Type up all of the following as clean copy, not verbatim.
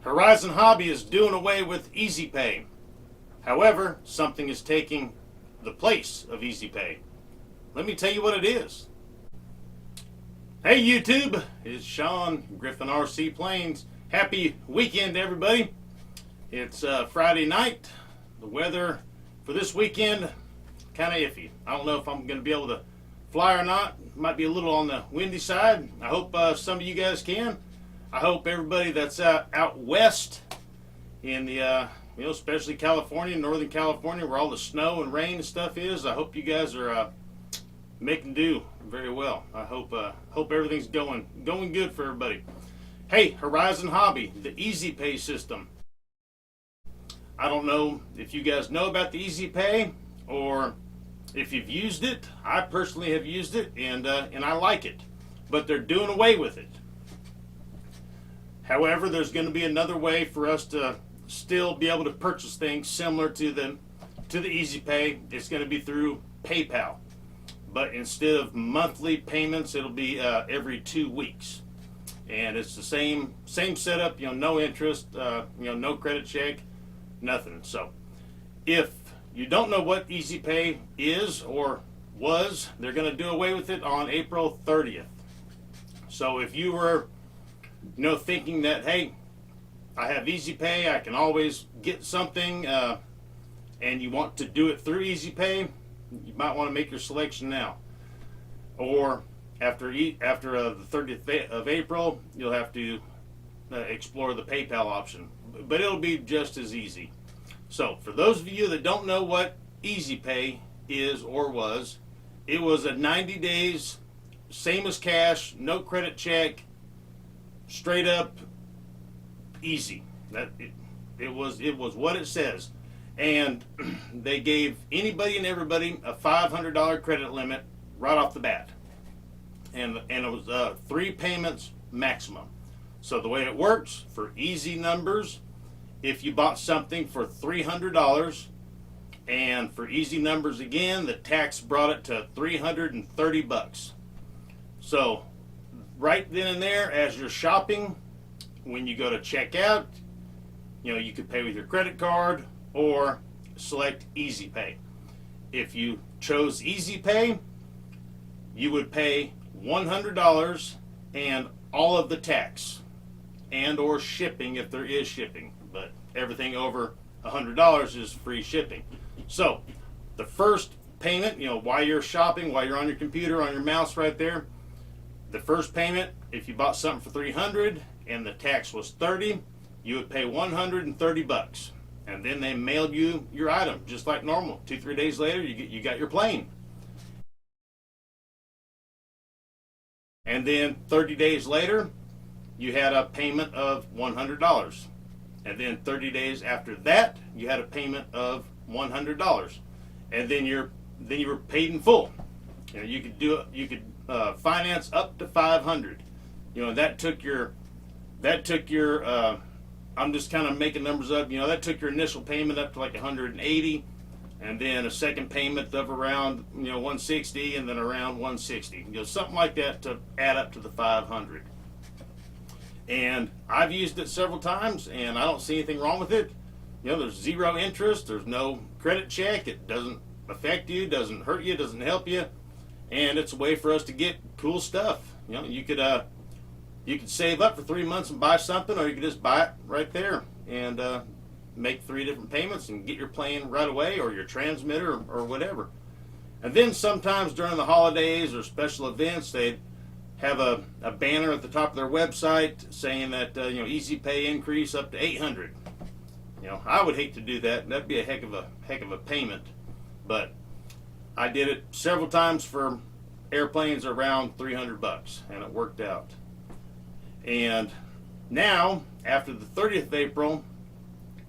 Horizon Hobby is doing away with Easy Pay. However, something is taking the place of Easy Pay. Let me tell you what it is. Hey YouTube, it's Sean Griffin RC Planes. Happy weekend everybody. It's Friday night. The weather for this weekend kind of iffy. I don't know if I'm going to be able to fly or not. Might be a little on the windy side. I hope some of you guys can. I hope everybody that's out west in the especially California, Northern California, where all the snow and rain and stuff is. I hope you guys are making do very well. I hope everything's going good for everybody. Hey, Horizon Hobby, the Easy Pay system. I don't know if you guys know about the Easy Pay or if you've used it. I personally have used it and I like it, but they're doing away with it. However, there's going to be another way for us to still be able to purchase things similar to the Easy Pay. It's going to be through PayPal, but instead of monthly payments, it'll be every 2 weeks, and it's the same setup. No interest, no credit check, nothing. So, if you don't know what Easy Pay is or was, they're going to do away with it on April 30th. So, if you were thinking that, hey, I have Easy Pay, I can always get something, and you want to do it through Easy Pay, you might want to make your selection now. Or after the 30th of April, you'll have to explore the PayPal option. But it'll be just as easy. So for those of you that don't know what Easy Pay is or was, it was a 90 days, same as cash, no credit check, straight up easy. It was what it says, and they gave anybody and everybody a $500 credit limit right off the bat, and it was 3 payments maximum. So the way it works for easy numbers, if you bought something for $300, and for easy numbers again, the tax brought it to $330. So right then and there, as you're shopping, when you go to check out, you could pay with your credit card or select Easy Pay. If you chose Easy Pay, you would pay $100 and all of the tax and or shipping if there is shipping, but everything over $100 is free shipping. So the first payment, while you're shopping, while you're on your computer, on your mouse right there, the first payment, if you bought something for $300 and the tax was $30, you would pay $130, and then they mailed you your item just like normal. 2-3 days later, you got your plane, and then 30 days later, you had a payment of $100, and then 30 days after that, you had a payment of $100, and then you were paid in full. You could do it. You could finance up to $500. That took your I'm just kind of making numbers up. That took your initial payment up to like $180, and then a second payment of around $160, and then around $160. Something like that to add up to the $500. And I've used it several times, and I don't see anything wrong with it. There's zero interest. There's no credit check. It doesn't affect you. Doesn't hurt you. Doesn't help you. And it's a way for us to get cool stuff. You could save up for 3 months and buy something, or you could just buy it right there and make 3 different payments and get your plane right away, or your transmitter, or whatever. And then sometimes during the holidays or special events, they'd have a banner at the top of their website saying that Easy Pay increase up to $800. I would hate to do that. That'd be a heck of a payment, but I did it several times for airplanes around $300, and it worked out. And now, after the 30th of April,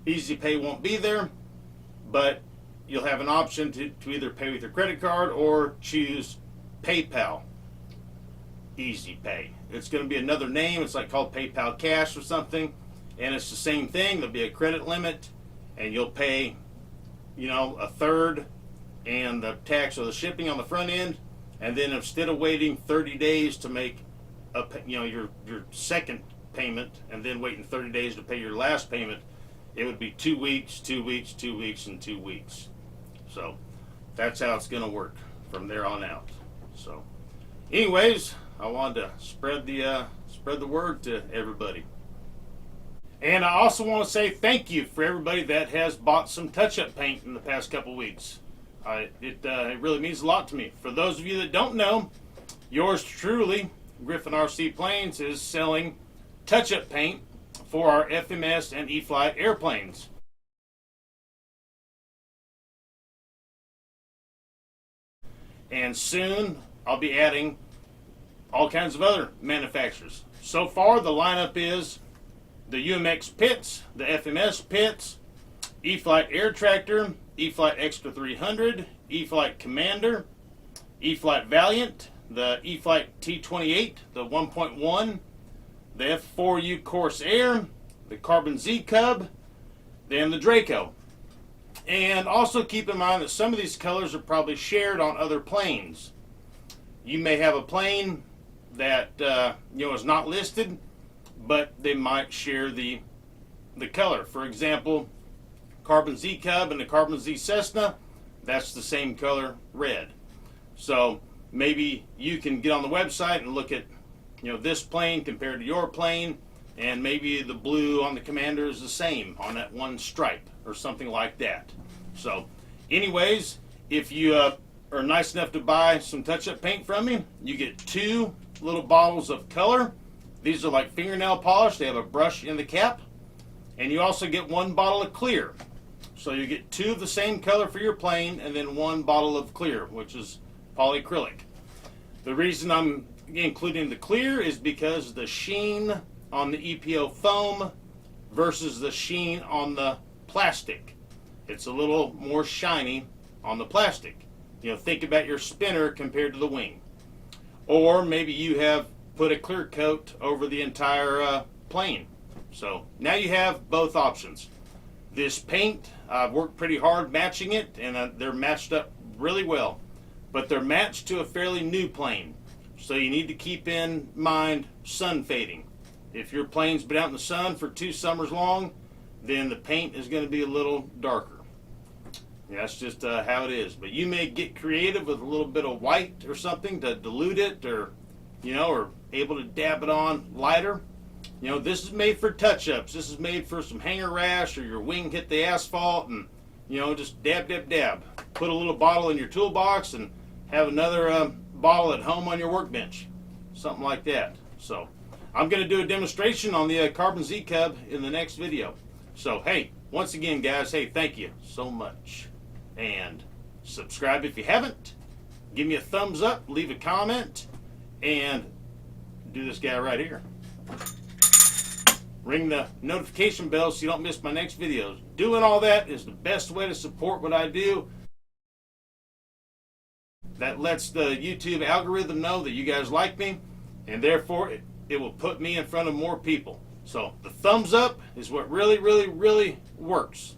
Easy Pay won't be there, but you'll have an option to either pay with your credit card or choose PayPal Easy Pay. It's going to be another name. It's like called PayPal Cash or something, and it's the same thing. There'll be a credit limit, and you'll pay, a third and the tax or the shipping on the front end, and then instead of waiting 30 days to make your second payment and then waiting 30 days to pay your last payment, it would be 2 weeks, 2 weeks, 2 weeks, and 2 weeks. So that's how it's going to work from there on out. So anyways, I wanted to spread the word to everybody. And I also want to say thank you for everybody that has bought some touch-up paint in the past couple weeks. It really means a lot to me. For those of you that don't know, yours truly, Griffin RC Planes, is selling touch-up paint for our FMS and E-flite airplanes. And soon I'll be adding all kinds of other manufacturers. So far the lineup is the UMX Pitts, the FMS Pitts, E-flite Air Tractor, E-flite Extra 300, E-flite Commander, E-flite Valiant, the E-flite T28, the 1.1, the F4U Corsair, the Carbon Z Cub, and the Draco. And also keep in mind that some of these colors are probably shared on other planes. You may have a plane that is not listed, but they might share the color. For example, Carbon Z Cub and the Carbon Z Cessna, that's the same color, red. So maybe you can get on the website and look at this plane compared to your plane, and maybe the blue on the Commander is the same on that one stripe or something like that. So anyways, if you are nice enough to buy some touch-up paint from me, you get 2 little bottles of color. These are like fingernail polish. They have a brush in the cap. And you also get 1 bottle of clear. So you get 2 of the same color for your plane and then 1 bottle of clear, which is polyacrylic. The reason I'm including the clear is because the sheen on the EPO foam versus the sheen on the plastic. It's a little more shiny on the plastic. Think about your spinner compared to the wing. Or maybe you have put a clear coat over the entire plane. So now you have both options. This paint, I've worked pretty hard matching it, and they're matched up really well. But they're matched to a fairly new plane. So you need to keep in mind sun fading. If your plane's been out in the sun for 2 summers long, then the paint is going to be a little darker. That's just how it is. But you may get creative with a little bit of white or something to dilute it, or or able to dab it on lighter. This is made for touch-ups. This is made for some hanger rash, or your wing hit the asphalt, and just dab, dab, dab. Put a little bottle in your toolbox and have another bottle at home on your workbench, something like that. So I'm going to do a demonstration on the Carbon Z Cub in the next video. So hey, once again guys, hey, thank you so much. And subscribe if you haven't. Give me a thumbs up, leave a comment, and do this guy right here. Ring the notification bell so you don't miss my next videos. Doing all that is the best way to support what I do. That lets the YouTube algorithm know that you guys like me, and therefore it will put me in front of more people. So the thumbs up is what really, really, really works.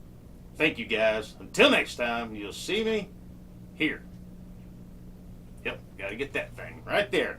Thank you guys. Until next time, you'll see me here. Yep, gotta get that thing right there.